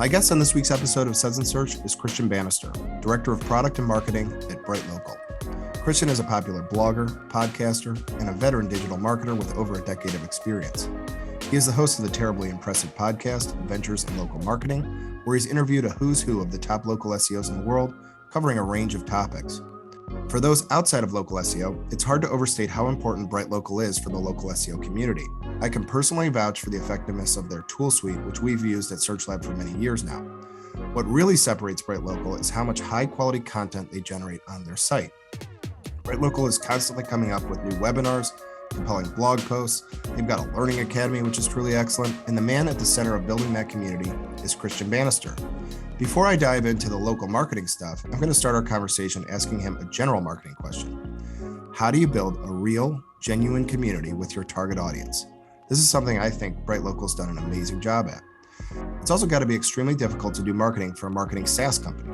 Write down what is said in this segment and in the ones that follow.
My guest on this week's episode of Suds Search is Kristian Bannister, Director of Product and Marketing at BrightLocal. Kristian is a popular blogger, podcaster, and a veteran digital marketer with over a decade of experience. He is the host of the terribly impressive podcast, Adventures in Local Marketing, where he's interviewed a who's who of the top local SEOs in the world, covering a range of topics. For those outside of local SEO, it's hard to overstate how important BrightLocal is for the local SEO community. I can personally vouch for the effectiveness of their tool suite, which we've used at SearchLab for many years now. What really separates BrightLocal is how much high-quality content they generate on their site. BrightLocal is constantly coming up with new webinars, compelling blog posts. They've got a learning academy, which is truly excellent, and the man at the center of building that community is Kristian Bannister. Before I dive into the local marketing stuff, I'm going to start our conversation asking him a general marketing question. How do you build a real, genuine community with your target audience? This is something I think BrightLocal's done an amazing job at. It's also got to be extremely difficult to do marketing for a marketing SaaS company.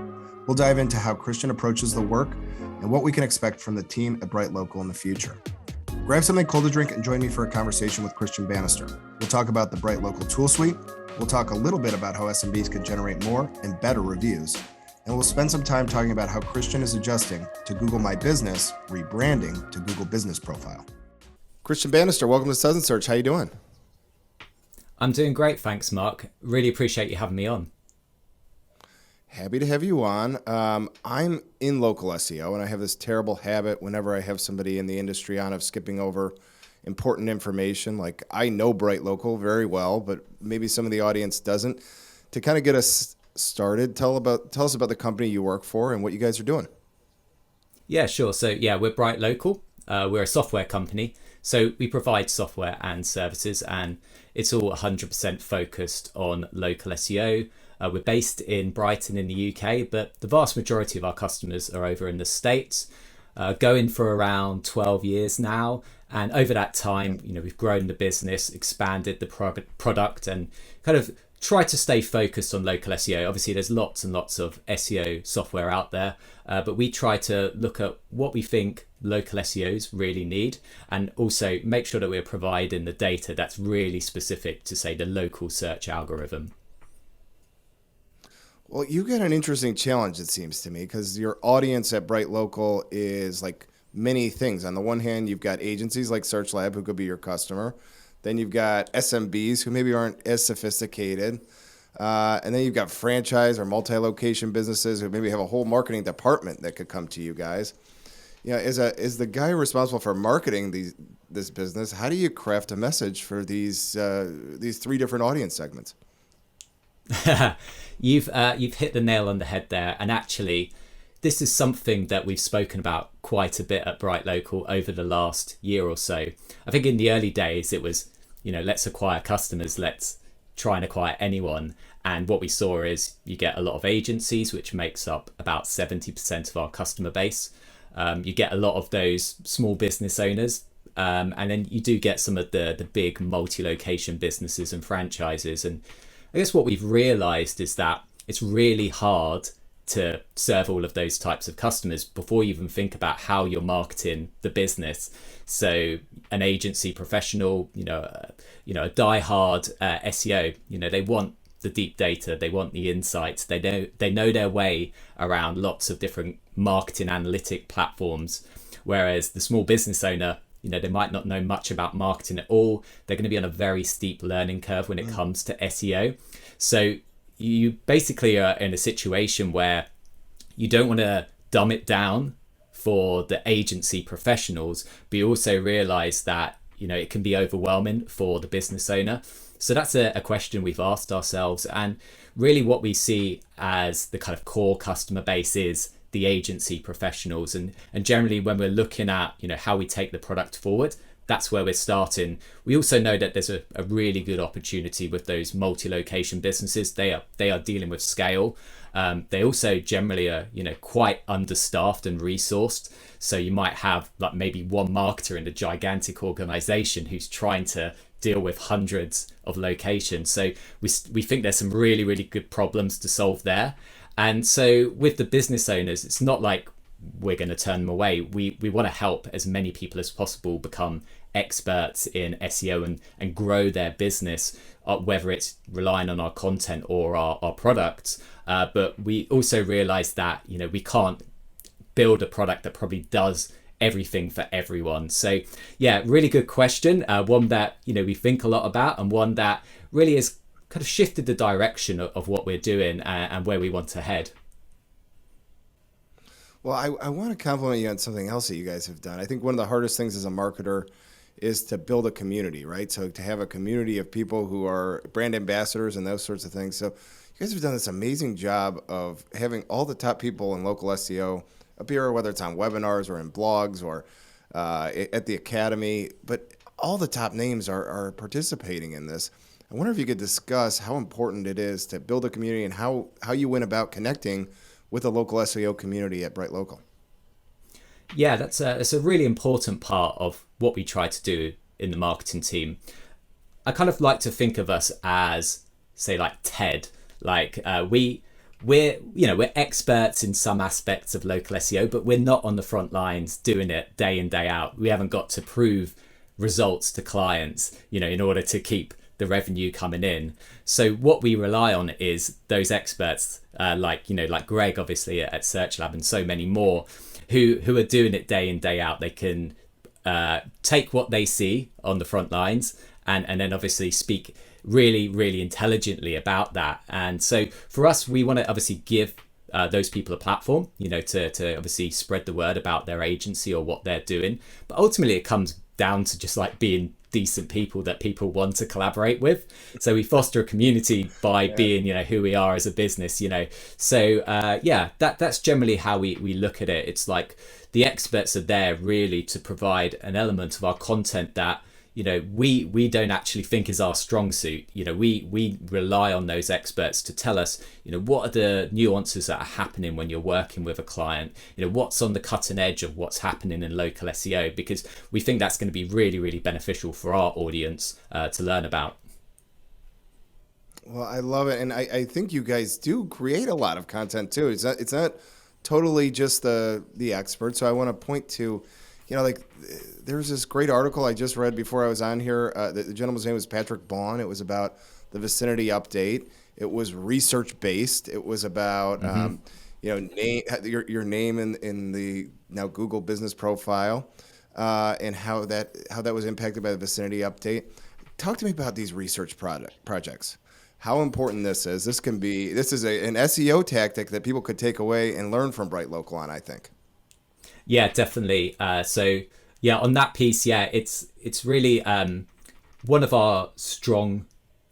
We'll dive into how Kristian approaches the work and what we can expect from the team at BrightLocal in the future. Grab something cold to drink and join me for a conversation with Kristian Bannister. We'll talk about the BrightLocal tool suite. We'll talk a little bit about how SMBs could generate more and better reviews. And we'll spend some time talking about how Kristian is adjusting to Google My Business, rebranding to Google Business Profile. Kristian Bannister, welcome to Suds Search. How you doing? I'm doing great, thanks, Mark. Really appreciate you having me on. Happy to have you on. I'm in local SEO, and I have this terrible habit whenever I have somebody in the industry on of skipping over important information. Like, I know BrightLocal very well, but maybe some of the audience doesn't. To kind of get us started, tell us about the company you work for and what you guys are doing. Yeah, sure. So we're BrightLocal. We're a software company. So we provide software and services, and it's all 100% focused on local SEO. We're based in Brighton in the UK, but the vast majority of our customers are over in the States, going for around 12 years now. And over that time, we've grown the business, expanded the product, and kind of tried to stay focused on local SEO. Obviously, there's lots and lots of SEO software out there, but we try to look at what we think local SEOs really need, and also make sure that we're providing the data that's really specific to, say, the local search algorithm. Well, you got an interesting challenge, it seems to me, because your audience at BrightLocal is like many things. On the one hand, you've got agencies like SearchLab who could be your customer. Then you've got SMBs who maybe aren't as sophisticated. And then you've got franchise or multi-location businesses who maybe have a whole marketing department that could come to you guys. As the guy responsible for marketing this business, how do you craft a message for these three different audience segments? You've hit the nail on the head there, and actually this is something that we've spoken about quite a bit at BrightLocal over the last year or so. I think in the early days it was, let's acquire customers, let's try and acquire anyone. And what we saw is you get a lot of agencies, which makes up about 70% of our customer base. You get a lot of those small business owners, and then you do get some of the big multi-location businesses and franchises. And I guess what we've realized is that it's really hard to serve all of those types of customers before you even think about how you're marketing the business. So an agency professional, a die-hard SEO, they want the deep data, they want the insights, they know their way around lots of different marketing analytic platforms. Whereas the small business owner, they might not know much about marketing at all. They're going to be on a very steep learning curve when it comes to SEO. So you basically are in a situation where you don't want to dumb it down for the agency professionals, but you also realize that, it can be overwhelming for the business owner. So that's a question we've asked ourselves. And really what we see as the kind of core customer base is the agency professionals. And generally when we're looking at, how we take the product forward, that's where we're starting. We also know that there's a really good opportunity with those multi-location businesses. They are dealing with scale. They also generally are, quite understaffed and resourced. So you might have like maybe one marketer in a gigantic organization who's trying to deal with hundreds of locations. So we think there's some really, really good problems to solve there. And so with the business owners, it's not like we're going to turn them away. We want to help as many people as possible become experts in SEO and grow their business, whether it's relying on our content or our products. But we also realize that, we can't build a product that probably does everything for everyone. So yeah, really good question. One that, we think a lot about, and one that really has kind of shifted the direction of what we're doing and where we want to head. Well, I want to compliment you on something else that you guys have done. I think one of the hardest things as a marketer is to build a community, right? So to have a community of people who are brand ambassadors and those sorts of things. So you guys have done this amazing job of having all the top people in local SEO appear, whether it's on webinars or in blogs or at the academy, but all the top names are participating in this. I wonder if you could discuss how important it is to build a community and how you went about connecting with the local SEO community at BrightLocal. Yeah, that's a really important part of what we try to do in the marketing team. I kind of like to think of us as, say, like TED. Like we're experts in some aspects of local SEO, but we're not on the front lines doing it day in, day out. We haven't got to prove results to clients, in order to keep the revenue coming in. So what we rely on is those experts, like Greg, obviously at SearchLab, and so many more, who are doing it day in, day out. They can take what they see on the front lines and then obviously speak really, really intelligently about that. And so for us, we want to obviously give those people a platform, to obviously spread the word about their agency or what they're doing. But ultimately, it comes down to just like being decent people that people want to collaborate with. So we foster a community by being, who we are as a business, So that's generally how we look at it. It's like the experts are there really to provide an element of our content that, we don't actually think is our strong suit. We rely on those experts to tell us, what are the nuances that are happening when you're working with a client, what's on the cutting edge of what's happening in local SEO, because we think that's going to be really, really beneficial for our audience to learn about. Well, I love it. And I think you guys do create a lot of content too. It's not totally just the experts. So I want to point to, there's this great article I just read before I was on here. The gentleman's name was Patrick Baughan. It was about the vicinity update. It was research based. It was about your name in the now Google business profile, and how that was impacted by the vicinity update. Talk to me about these research projects. How important this is. This is an SEO tactic that people could take away and learn from BrightLocal on, I think. Yeah, definitely. So yeah, on that piece, it's really one of our strong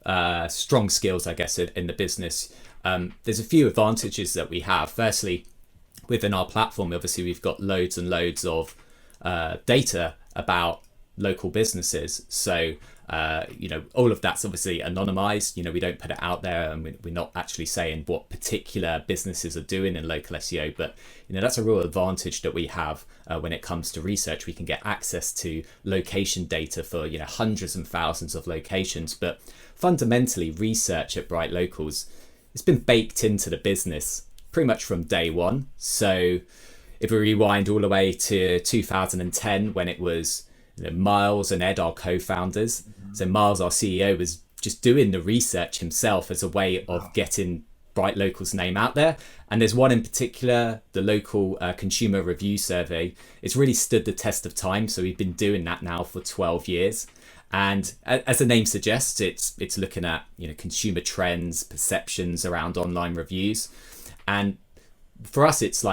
skills, I guess, in the business. There's a few advantages that we have. Firstly, within our platform, obviously, we've got loads and loads of data about local businesses. So all of that's obviously anonymized. We don't put it out there, and we're not actually saying what particular businesses are doing in local SEO, but that's a real advantage that we have when it comes to research. We can get access to location data for hundreds and thousands of locations. But fundamentally, research at BrightLocals, it's been baked into the business pretty much from day one. So if we rewind all the way to 2010, when it was Miles and Ed, our co-founders. So Miles, our CEO, was just doing the research himself as a way of getting BrightLocal's name out there. And there's one in particular, the local consumer review survey. It's really stood the test of time. So we've been doing that now for 12 years. And as the name suggests, it's looking at consumer trends, perceptions around online reviews. And for us, it's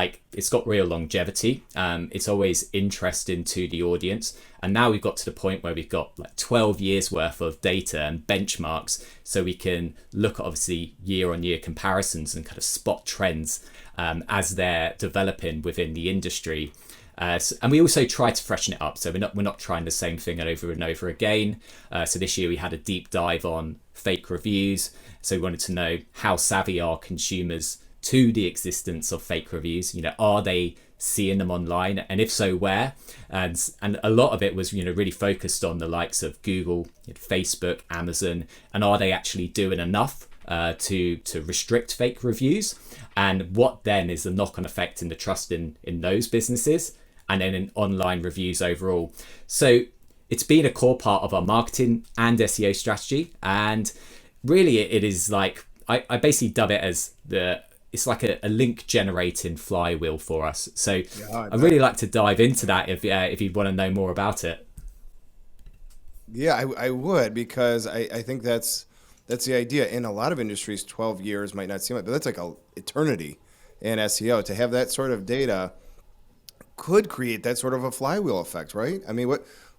got real longevity. It's always interesting to the audience. And now we've got to the point where we've got 12 years worth of data and benchmarks. So we can look at obviously year-on-year comparisons and kind of spot trends as they're developing within the industry. And we also try to freshen it up. So we're not trying the same thing over and over again. So this year we had a deep dive on fake reviews. So we wanted to know, how savvy are consumers to the existence of fake reviews? Are they seeing them online, and if so, where? And a lot of it was really focused on the likes of Google, Facebook, Amazon, and are they actually doing enough to restrict fake reviews? And what then is the knock-on effect in the trust in those businesses, and then in online reviews overall? So it's been a core part of our marketing and SEO strategy. And really it is like, I basically dub it as it's like a link generating flywheel for us. So I'd really like to dive into that if you'd want to know more about it. Yeah, I would, because I think that's the idea. In a lot of industries, 12 years might not seem like, but that's like a eternity in SEO. To have that sort of data could create that sort of a flywheel effect, right? I mean,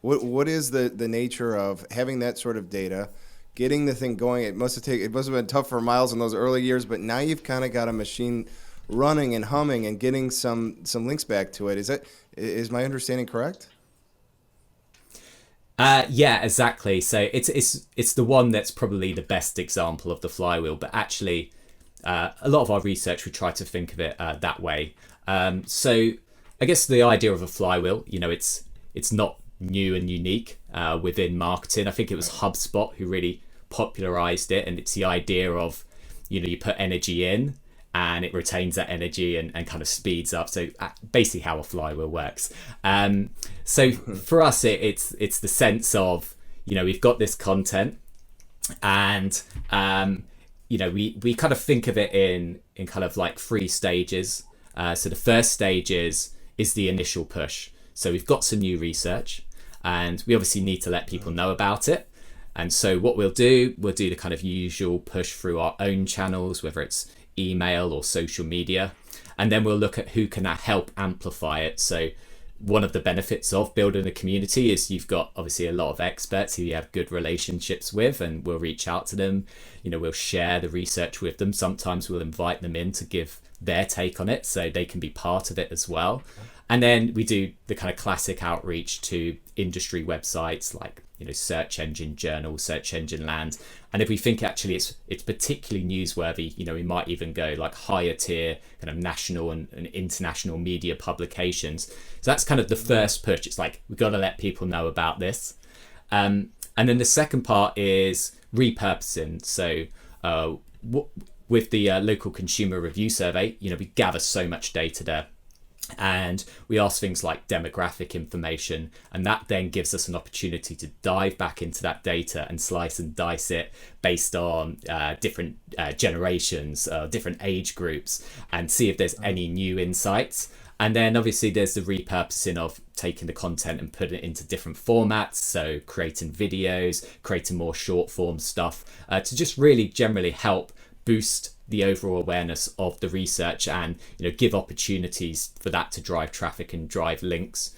what is the nature of having that sort of data, getting the thing going? It must have been tough for Miles in those early years, but now you've kind of got a machine running and humming and getting some links back to it. Is my understanding correct? Yeah, exactly. So it's the one that's probably the best example of the flywheel. But actually, a lot of our research, we try to think of it that way. So I guess the idea of a flywheel, it's not new and unique within marketing. I think it was HubSpot who really popularized it, and it's the idea of, you put energy in and it retains that energy and kind of speeds up. So basically how a flywheel works. So for us, it's the sense of, we've got this content, and we kind of think of it in kind of like 3 stages. So the first stage is the initial push. So we've got some new research, and we obviously need to let people know about it. And so what we'll do the kind of usual push through our own channels, whether it's email or social media, and then we'll look at who can help amplify it. So one of the benefits of building a community is you've got obviously a lot of experts who you have good relationships with, and we'll reach out to them, we'll share the research with them. Sometimes we'll invite them in to give their take on it so they can be part of it as well. And then we do the kind of classic outreach to industry websites like, Search Engine Journal, Search Engine Land. And if we think actually it's particularly newsworthy, we might even go like higher tier kind of national and international media publications. So that's kind of the first push. It's like, we've got to let people know about this. And then the second part is repurposing. So with the local consumer review survey, we gather so much data there. And we ask things like demographic information, and that then gives us an opportunity to dive back into that data and slice and dice it based on different generations, different age groups, and see if there's any new insights. And then obviously there's the repurposing of taking the content and putting it into different formats. So creating videos, creating more short form stuff to just really generally help boost the overall awareness of the research, and give opportunities for that to drive traffic and drive links.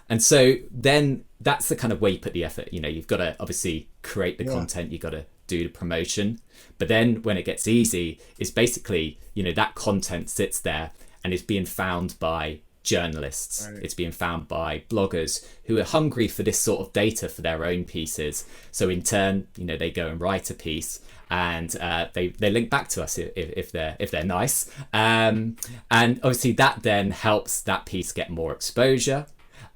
And so then that's the kind of way you put the effort. You've got to obviously create the content, you've got to do the promotion, but then when it gets easy, it's basically that content sits there and is being found by journalists. Right. It's being found by bloggers who are hungry for this sort of data for their own pieces. So in turn, they go and write a piece, and they link back to us if they're nice, and obviously that then helps that piece get more exposure.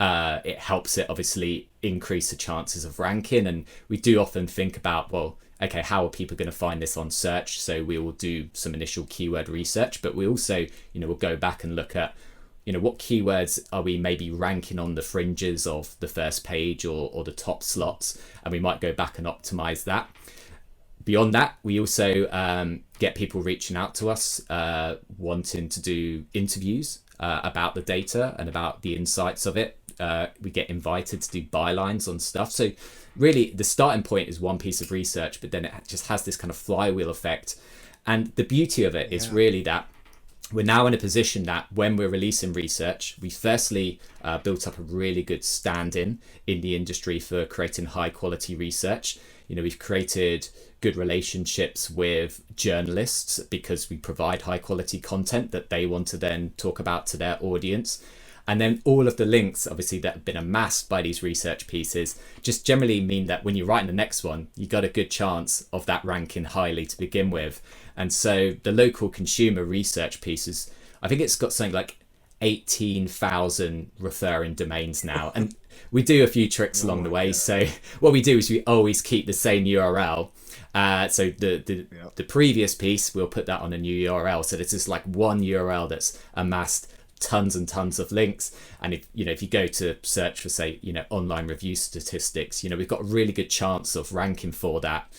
It helps it obviously increase the chances of ranking, and we do often think about, well, okay, how are people going to find this on search? So we will do some initial keyword research, but we also we'll go back and look at what keywords are we maybe ranking on the fringes of the first page or the top slots, and we might go back and optimize that. Beyond that, we also get people reaching out to us wanting to do interviews about the data and about the insights of it. We get invited to do bylines on stuff. So really the starting point is one piece of research, but then it just has this kind of flywheel effect. And the beauty of it is really that we're now in a position that when we're releasing research, we firstly built up a really good stand-in the industry for creating high quality research. We've created good relationships with journalists because we provide high quality content that they want to then talk about to their audience. And then all of the links, obviously, that have been amassed by these research pieces just generally mean that when you're writing the next one, you got a good chance of that ranking highly to begin with. And so the local consumer research pieces, I think it's got something like 18,000 referring domains now. And we do a few tricks along the way. God. So what we do is we always keep the same URL. So the previous piece, we'll put that on a new URL. So there's just like one URL that's amassed tons and tons of links. And if you go to search for, say, online review statistics, we've got a really good chance of ranking for that.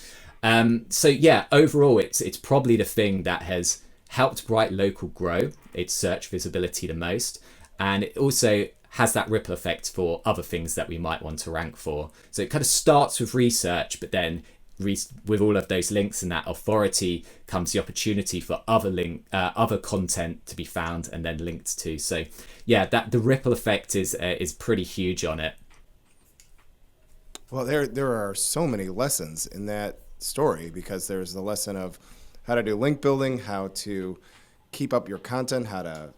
So yeah, overall, it's probably the thing that has helped BrightLocal grow its search visibility the most. And it also has that ripple effect for other things that we might want to rank for. So it kind of starts with research, but then with all of those links and that authority comes the opportunity for other content to be found and then linked to. So yeah, that the ripple effect is pretty huge on it. Well, there are so many lessons in that story, because there's the lesson of how to do link building, how to keep up your content, how to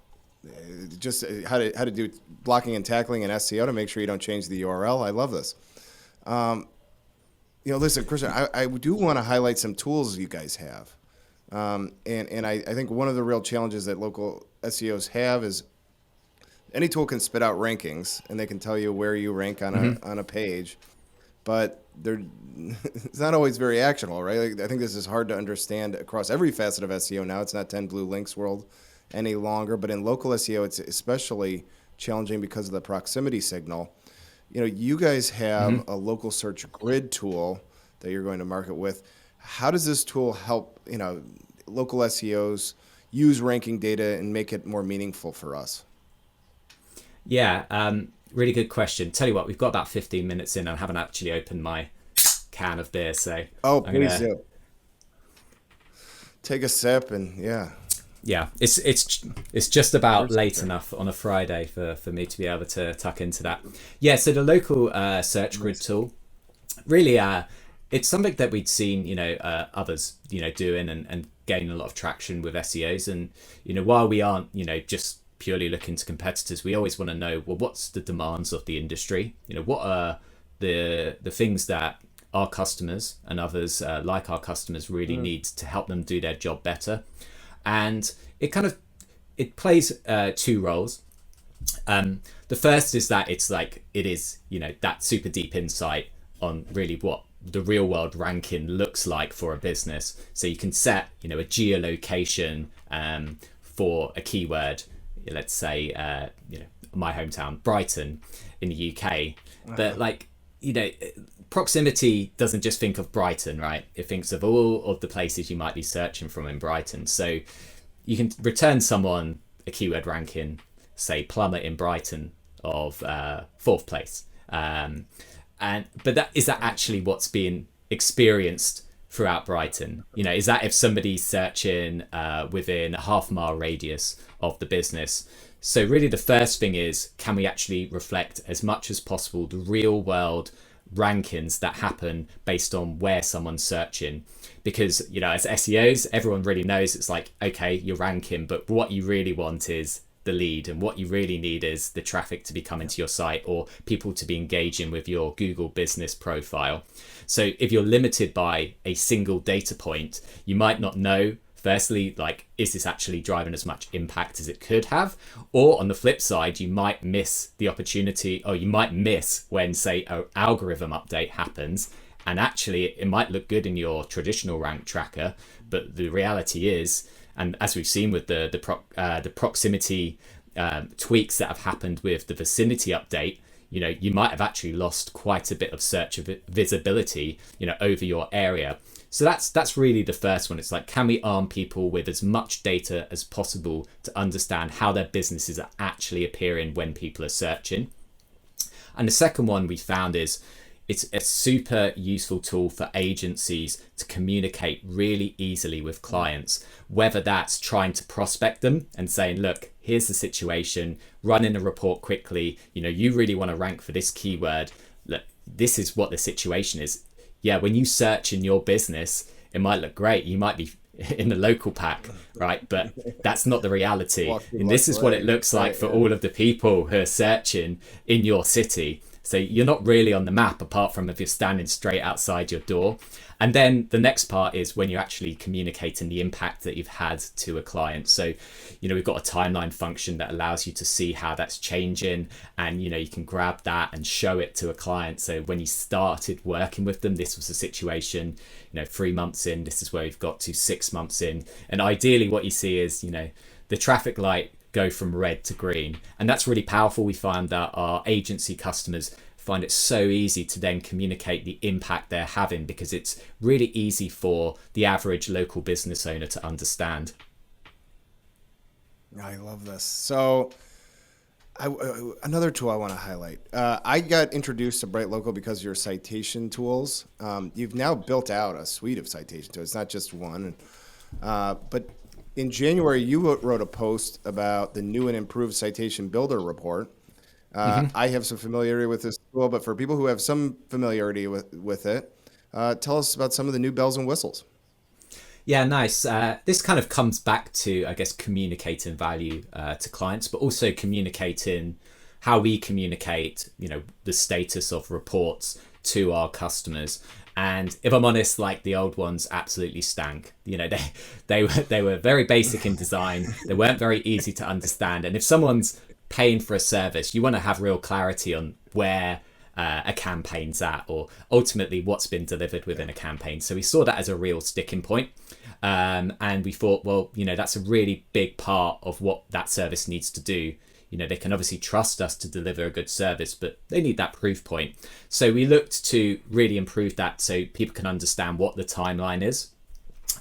do blocking and tackling in SEO to make sure you don't change the URL. I love this. Listen, Kristian, I do want to highlight some tools you guys have. And I think one of the real challenges that local SEOs have is any tool can spit out rankings, and they can tell you where you rank on a page, but it's not always very actionable, right? Like, I think this is hard to understand across every facet of SEO now. It's not 10 blue links world any longer, but in local SEO, it's especially challenging because of the proximity signal. You guys have a local search grid tool that you're going to market with. How does this tool help, local SEOs use ranking data and make it more meaningful for us? Yeah, really good question. Tell you what, we've got about 15 minutes in and I haven't actually opened my can of beer, so please do. Take a sip and yeah, it's just about late enough on a Friday for me to be able to tuck into that. Yeah, so the local search grid tool, really, it's something that we'd seen, others, doing and gaining a lot of traction with SEOs. And, while we aren't, just purely looking to competitors, we always want to know, well, what's the demands of the industry? What are the things that our customers and others like our customers really need to help them do their job better? And it plays two roles. The first is that it is that super deep insight on really what the real world ranking looks like for a business. So you can set a geolocation for a keyword, let's say my hometown Brighton in the UK, but proximity doesn't just think of Brighton, right? It thinks of all of the places you might be searching from in Brighton. So you can return someone a keyword ranking, say plumber in Brighton of 4th place. But is that actually what's being experienced throughout Brighton? Is that if somebody's searching within a half-mile radius of the business? So really the first thing is, can we actually reflect as much as possible the real world rankings that happen based on where someone's searching? Because as SEOs, everyone really knows it's like, okay, you're ranking, but what you really want is the lead, and what you really need is the traffic to be coming to your site or people to be engaging with your Google business profile. So if you're limited by a single data point, you might not know, firstly, is this actually driving as much impact as it could have? Or on the flip side, you might miss the opportunity, or you might miss when, say, an algorithm update happens, and actually it might look good in your traditional rank tracker, but the reality is, and as we've seen with the proximity tweaks that have happened with the vicinity update, you might have actually lost quite a bit of search visibility, over your area. So that's really the first one. It's like, can we arm people with as much data as possible to understand how their businesses are actually appearing when people are searching? And the second one we found is, it's a super useful tool for agencies to communicate really easily with clients, whether that's trying to prospect them and saying, look, here's the situation, running a report quickly, you really want to rank for this keyword, look, this is what the situation is. Yeah, when you search in your business, it might look great. You might be in the local pack, right? But that's not the reality. And this is what it looks like for all of the people who are searching in your city. So you're not really on the map, apart from if you're standing straight outside your door. And then the next part is when you're actually communicating the impact that you've had to a client. So, we've got a timeline function that allows you to see how that's changing, and, you can grab that and show it to a client. So when you started working with them, this was the situation, 3 months in, this is where you've got to 6 months in. And ideally what you see is, the traffic light go from red to green. And that's really powerful. We find that our agency customers find it so easy to then communicate the impact they're having, because it's really easy for the average local business owner to understand. I love this. So another tool I want to highlight. I got introduced to BrightLocal because of your citation tools. You've now built out a suite of citation tools. It's not just one. But in January, you wrote a post about the new and improved citation builder report. I have some familiarity with this tool, but for people who have some familiarity with it, tell us about some of the new bells and whistles. Yeah, nice. This kind of comes back to, I guess, communicating value to clients, but also communicating how we communicate, the status of reports to our customers. And if I'm honest, like, the old ones absolutely stank. They were very basic in design. They weren't very easy to understand. And if someone's paying for a service, you want to have real clarity on where a campaign's at, or ultimately what's been delivered within a campaign. So we saw that as a real sticking point. And we thought, well, that's a really big part of what that service needs to do. They can obviously trust us to deliver a good service, but they need that proof point. So we looked to really improve that so people can understand what the timeline is.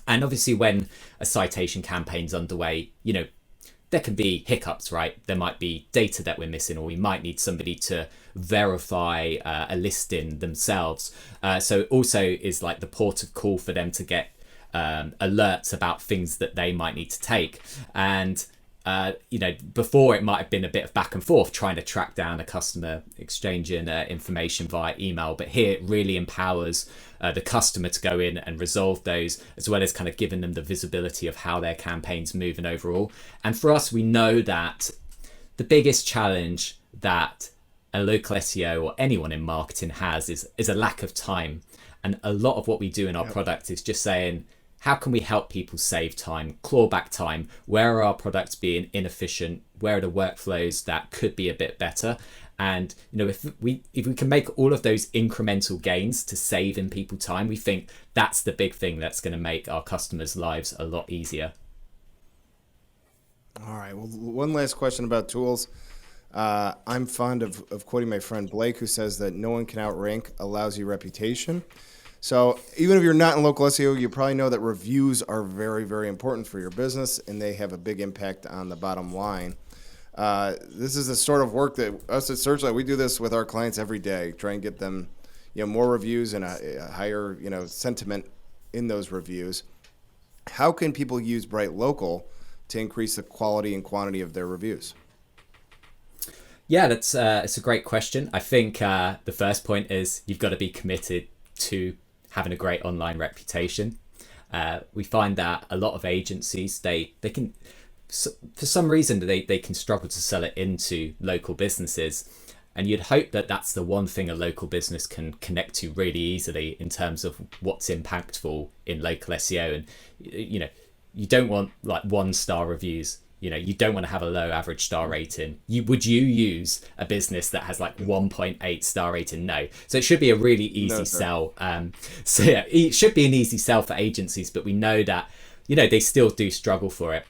And obviously when a citation campaign's underway, there can be hiccups, right? There might be data that we're missing, or we might need somebody to verify a listing themselves. So it also is like the port of call for them to get alerts about things that they might need to take. And before it might have been a bit of back and forth trying to track down a customer, exchanging information via email, but here it really empowers the customer to go in and resolve those, as well as kind of giving them the visibility of how their campaign's moving overall. And for us, we know that the biggest challenge that a local SEO or anyone in marketing has is a lack of time. And a lot of what we do in our product is just saying, how can we help people save time, claw back time? Where are our products being inefficient? Where are the workflows that could be a bit better? And if we can make all of those incremental gains to saving people time, we think that's the big thing that's going to make our customers' lives a lot easier. All right. Well, one last question about tools. I'm fond of quoting my friend Blake, who says that no one can outrank a lousy reputation. So even if you're not in local SEO, you probably know that reviews are very, very important for your business, and they have a big impact on the bottom line. This is the sort of work that us at SearchLab, we do this with our clients every day, try and get them, more reviews and a higher, sentiment in those reviews. How can people use BrightLocal to increase the quality and quantity of their reviews? Yeah, it's a great question. I think the first point is you've got to be committed to having a great online reputation. We find that a lot of agencies, they can, for some reason, they can struggle to sell it into local businesses. And you'd hope that that's the one thing a local business can connect to really easily in terms of what's impactful in local SEO. And, you don't want like 1-star reviews. You don't want to have a low average star rating. Would you use a business that has like 1.8 star rating? No. So it should be a really easy sell. So yeah, it should be an easy sell for agencies, but we know that, they still do struggle for it.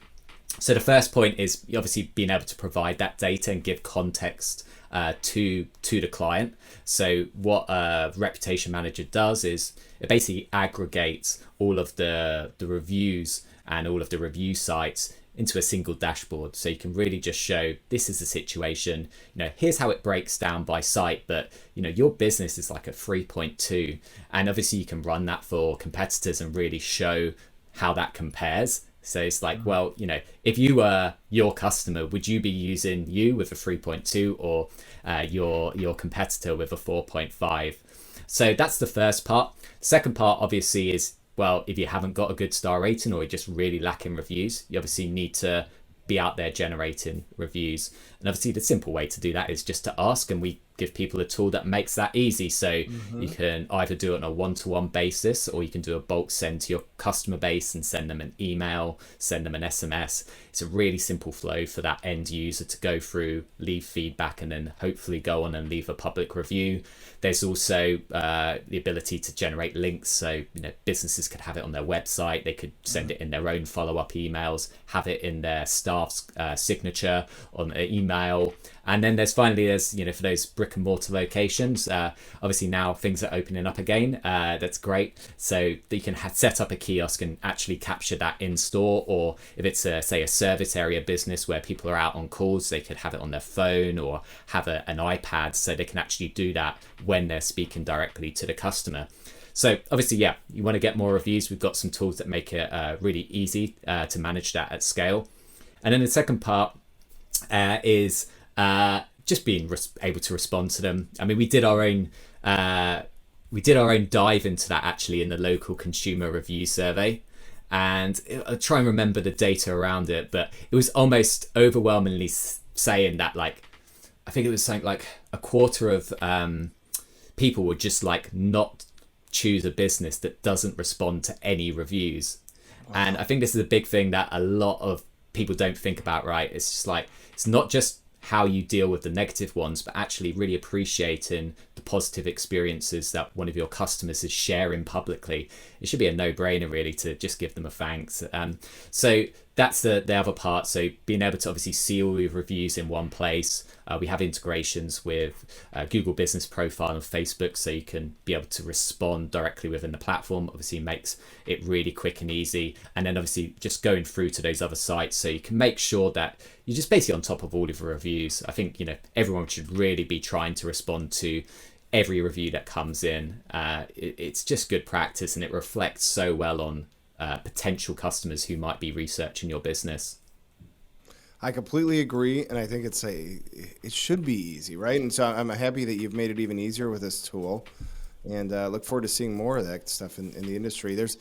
So the first point is obviously being able to provide that data and give context to the client. So what a reputation manager does is it basically aggregates all of the reviews and all of the review sites into a single dashboard, so you can really just show this is the situation, here's how it breaks down by site, but your business is like a 3.2, and obviously you can run that for competitors and really show how that compares. So it's like, well, if you were your customer, would you be using you with a 3.2 or your competitor with a 4.5? So that's the first part. The second part obviously is, well, if you haven't got a good star rating or you're just really lacking reviews, you obviously need to be out there generating reviews. And obviously the simple way to do that is just to ask, and we give people a tool that makes that easy. So you can either do it on a one-to-one basis, or you can do a bulk send to your customer base and send them an email, send them an SMS. It's a really simple flow for that end user to go through, leave feedback, and then hopefully go on and leave a public review. There's also the ability to generate links. So, businesses could have it on their website. They could send it in their own follow-up emails, have it in their staff's signature on an email. And then there's for those brick and mortar locations, obviously now things are opening up again. That's great. So that you can set up a kiosk and actually capture that in store. Or if it's a service area business where people are out on calls, they could have it on their phone or have an iPad, so they can actually do that when they're speaking directly to the customer. So obviously, you want to get more reviews. We've got some tools that make it really easy to manage that at scale. And then the second part is just being able to respond to them. I mean, we did our own dive into that actually in the local consumer review survey, and I'll try and remember the data around it, but it was almost overwhelmingly saying that, like, I think it was something like a quarter of people would just not choose a business that doesn't respond to any reviews. Wow. And I think this is a big thing that a lot of people don't think about, right? It's just it's not just how you deal with the negative ones, but actually really appreciating the positive experiences that one of your customers is sharing publicly. It should be a no-brainer really to just give them a thanks. So that's the other part. So being able to obviously see all your reviews in one place. We have integrations with Google Business Profile and Facebook, so you can be able to respond directly within the platform. Obviously makes it really quick and easy. And then obviously just going through to those other sites, so you can make sure that you're just basically on top of all of the reviews. I think, everyone should really be trying to respond to every review that comes in. It's just good practice, and it reflects so well on potential customers who might be researching your business. I completely agree, and I think it should be easy, right? And so I'm happy that you've made it even easier with this tool, and look forward to seeing more of that stuff in the industry. There's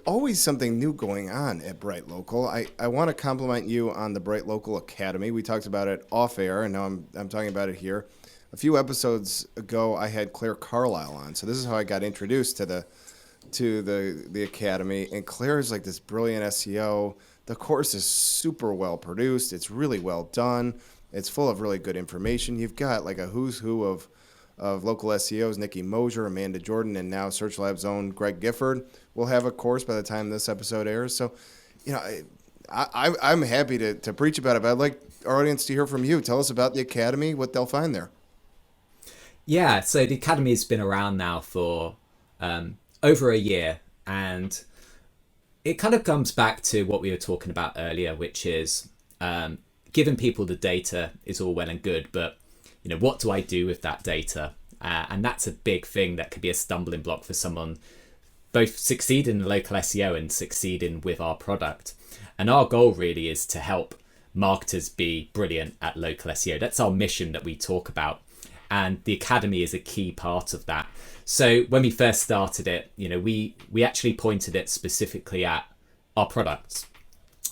always something new going on at BrightLocal. I want to compliment you on the BrightLocal Academy. We talked about it off air, and now I'm talking about it here. A few episodes ago, I had Claire Carlisle on, so this is how I got introduced to the Academy. And Claire is like this brilliant SEO. The course is super well produced. It's really well done. It's full of really good information. You've got like a who's who of local SEOs, Nikki Mosier, Amanda Jordan, and now SearchLab's own Greg Gifford will have a course by the time this episode airs. So, I'm happy to preach about it, but I'd like our audience to hear from you. Tell us about the Academy, what they'll find there. Yeah, so the Academy has been around now for over a year, and it kind of comes back to what we were talking about earlier, which is giving people the data is all well and good, but what do I do with that data? And that's a big thing that could be a stumbling block for someone both succeeding in local SEO and succeeding with our product. And our goal really is to help marketers be brilliant at local SEO. That's our mission that we talk about. And the Academy is a key part of that. So when we first started it, we actually pointed it specifically at our products.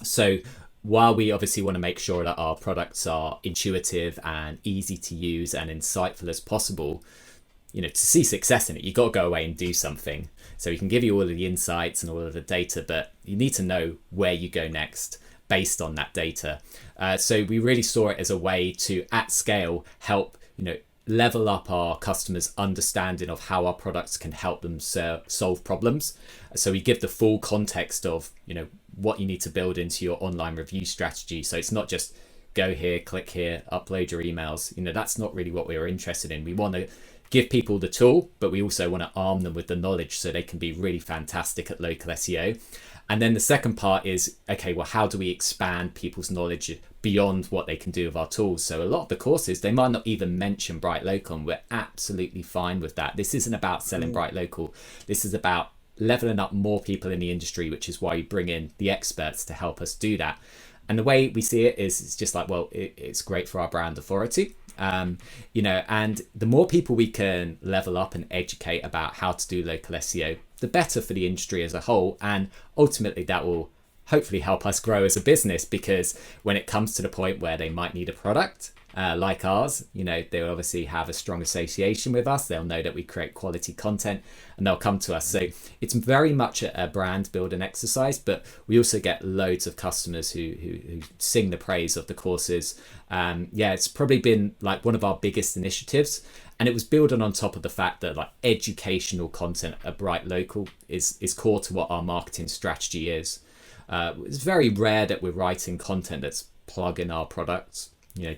So while we obviously want to make sure that our products are intuitive and easy to use and insightful as possible, to see success in it, you've got to go away and do something. So we can give you all of the insights and all of the data, but you need to know where you go next based on that data. So we really saw it as a way to, at scale, help, level up our customers' understanding of how our products can help them solve problems. So we give the full context of, what you need to build into your online review strategy. So it's not just go here, click here, upload your emails. That's not really what we're interested in. We want to give people the tool, but we also want to arm them with the knowledge so they can be really fantastic at local SEO. And then the second part is, okay, well, how do we expand people's knowledge beyond what they can do with our tools? So a lot of the courses, they might not even mention BrightLocal, and we're absolutely fine with that. This isn't about selling BrightLocal. This is about leveling up more people in the industry, which is why we bring in the experts to help us do that. And the way we see it is, it's just like, well, it's great for our brand authority. And the more people we can level up and educate about how to do local SEO, the better for the industry as a whole. And ultimately that will hopefully help us grow as a business, because when it comes to the point where they might need a product like ours, they'll obviously have a strong association with us. They'll know that we create quality content and they'll come to us. So it's very much a brand building exercise, but we also get loads of customers who sing the praise of the courses. It's probably been like one of our biggest initiatives. And it was building on top of the fact that like educational content at BrightLocal is core to what our marketing strategy is. It's very rare that we're writing content that's plugging our products,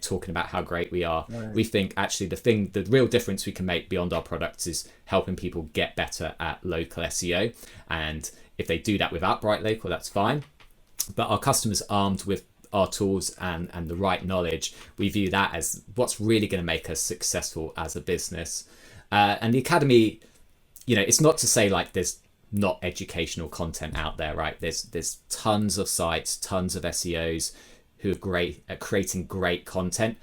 talking about how great we are. Right. We think actually the real difference we can make beyond our products is helping people get better at local SEO. And if they do that without BrightLocal, that's fine. But our customers armed with our tools and the right knowledge, we view that as what's really going to make us successful as a business. And the Academy, it's not to say like there's not educational content out there, right? There's tons of sites, tons of SEOs who are great at creating great content.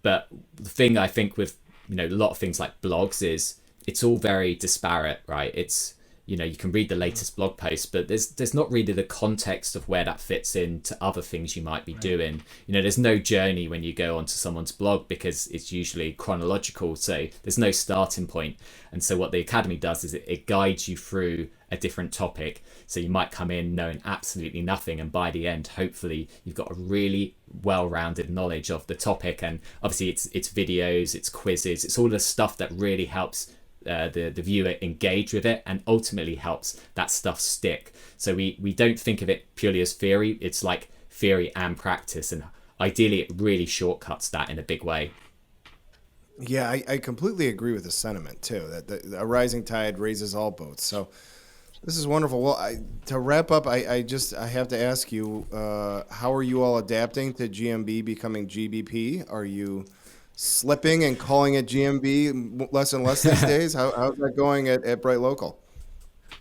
But the thing I think with, a lot of things like blogs is it's all very disparate, right? It's, you can read the latest blog post, but there's not really the context of where that fits into other things you might be doing. There's no journey when you go onto someone's blog because it's usually chronological, so there's no starting point. And so what the Academy does is it guides you through a different topic. So you might come in knowing absolutely nothing, and by the end, hopefully you've got a really well-rounded knowledge of the topic. And obviously it's videos, it's quizzes, it's all the stuff that really helps the viewer engage with it and ultimately helps that stuff stick. So we don't think of it purely as theory. It's like theory and practice, and ideally it really shortcuts that in a big way. Yeah, I completely agree with the sentiment too, that a rising tide raises all boats. So this is wonderful. Well, to wrap up, I have to ask you, how are you all adapting to GMB becoming GBP? Are you slipping and calling it GMB less and less these days? How's that going at BrightLocal?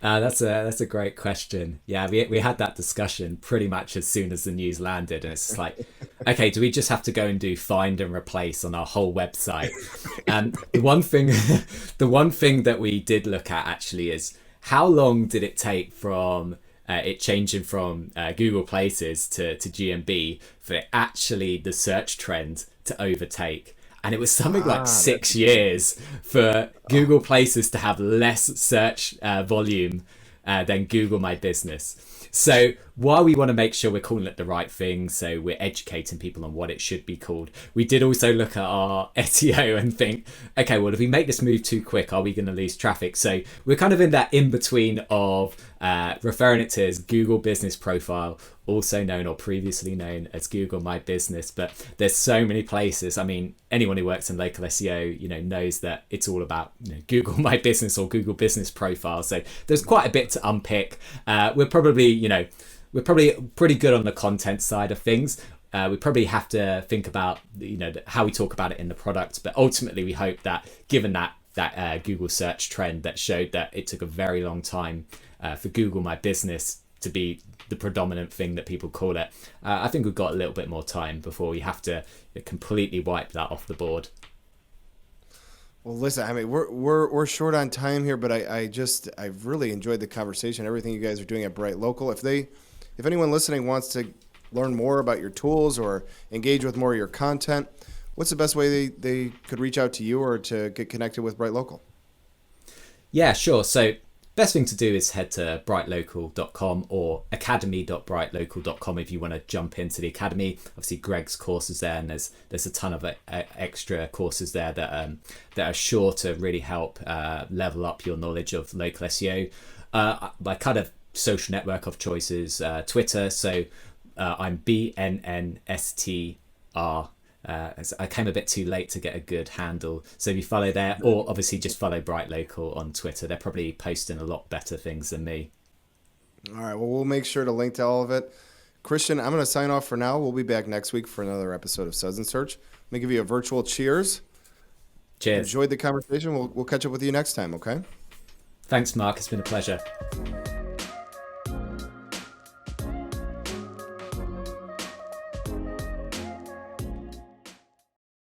That's a great question. Yeah, we had that discussion pretty much as soon as the news landed, and it's like, okay, do we just have to go and do find and replace on our whole website? And the one thing that we did look at actually is how long did it take from it changing from Google Places to GMB for actually the search trend to overtake. And it was something like 6 years for Google Places to have less search volume than Google My Business. So while we want to make sure we're calling it the right thing, so we're educating people on what it should be called, we did also look at our SEO and think, okay, well, if we make this move too quick, are we going to lose traffic? So we're kind of in that in-between of referring it to as Google Business Profile, also known or previously known as Google My Business. But there's so many places. I mean, anyone who works in local SEO, knows that it's all about Google My Business or Google Business Profile. So there's quite a bit to unpick. We're probably pretty good on the content side of things. We probably have to think about how we talk about it in the product. But ultimately, we hope that given that Google search trend that showed that it took a very long time for Google My Business to be the predominant thing that people call it, I think we've got a little bit more time before we have to completely wipe that off the board. Well, listen, I mean, we're short on time here, but I've really enjoyed the conversation, everything you guys are doing at BrightLocal. If anyone listening wants to learn more about your tools or engage with more of your content, what's the best way they could reach out to you or to get connected with BrightLocal? Yeah, sure. So best thing to do is head to brightlocal.com or academy.brightlocal.com if you want to jump into the Academy. Obviously, Greg's courses there, and there's a ton of extra courses there that are sure to really help level up your knowledge of local SEO. My kind of social network of choice is Twitter. So I'm BNNSTR. I came a bit too late to get a good handle, so if you follow there, or obviously just follow BrightLocal on Twitter, they're probably posting a lot better things than me. All right, well, we'll make sure to link to all of it. Kristian, I'm going to sign off for now. We'll be back next week for another episode of Suds Search. Let me give you a virtual cheers. Cheers. Enjoyed the conversation. We'll catch up with you next time, okay? Thanks, Mark. It's been a pleasure.